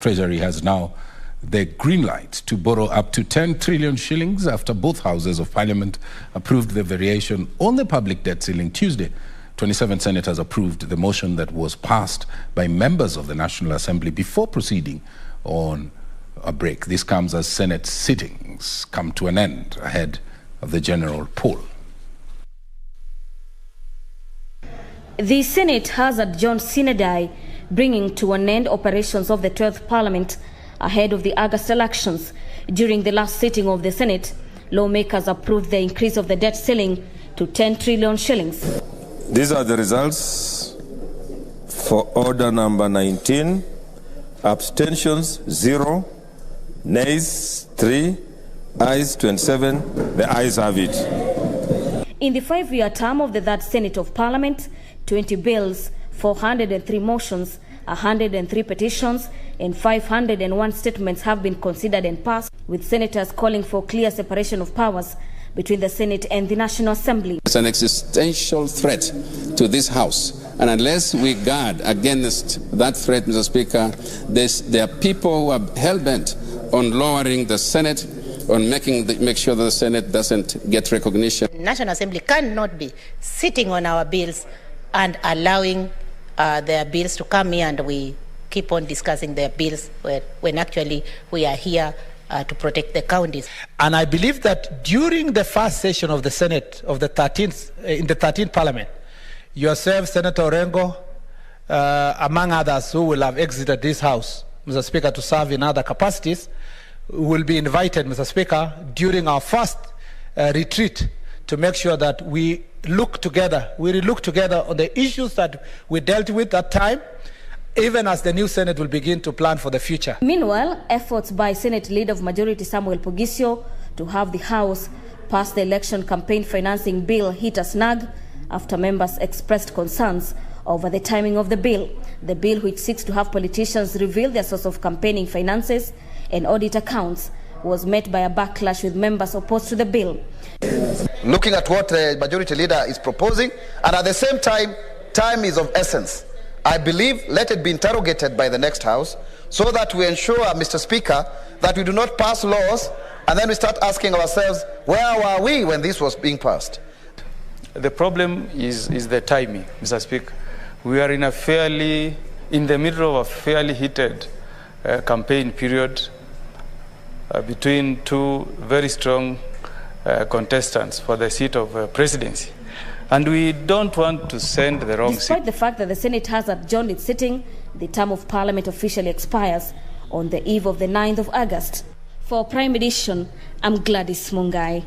Treasury has now the green light to borrow up to 10 trillion shillings after both houses of parliament approved the variation on the public debt ceiling Tuesday. 27 senators approved the motion that was passed by members of the National Assembly before proceeding on a break. This comes as Senate sittings come to an end ahead of the general poll. The Senate has adjourned sine, bringing to an end operations of the 12th Parliament ahead of the August elections. During the last sitting of the Senate, lawmakers approved the increase of the debt ceiling to 10 trillion shillings. These are the results for order number 19. Abstentions 0, nays 3, ayes 27. The ayes have it. In the 5-year term of the third Senate of Parliament, 20 bills, 403 motions, 103 petitions, and 501 statements have been considered and passed, with senators calling for clear separation of powers between the Senate and the National Assembly. It's an existential threat to this House, and unless we guard against that threat, Mr. Speaker, there are people who are hell-bent on lowering the Senate, on make sure that the Senate doesn't get recognition. The National Assembly cannot be sitting on our bills and allowing their bills to come here and we keep on discussing their bills when actually we are here to protect the counties. And I believe that during the first session of the Senate of the 13th, in the 13th Parliament, yourself, Senator Orengo, among others who will have exited this House, Mr. Speaker, to serve in other capacities, will be invited, Mr. Speaker, during our first retreat to make sure that we look together, on the issues that we dealt with that time, even as the new Senate will begin to plan for the future. Meanwhile, efforts by Senate Leader of Majority Samuel Pogisio to have the House pass the election campaign financing bill hit a snag after members expressed concerns over the timing of the bill. The bill, which seeks to have politicians reveal their source of campaigning finances and audit accounts, was met by a backlash, with members opposed to the bill. Looking at what the Majority Leader is proposing, and at the same time, time is of essence. I believe let it be interrogated by the next House so that we ensure, Mr. Speaker, that we do not pass laws and then we start asking ourselves, where were we when this was being passed? The problem is the timing, Mr. Speaker. We are in the middle of a fairly heated campaign period between two very strong contestants for the seat of presidency. And we don't want to send the wrong signal. Despite the fact that the Senate has adjourned its sitting, the term of Parliament officially expires on the eve of the 9th of August. For Prime Edition, I'm Gladys Mungai.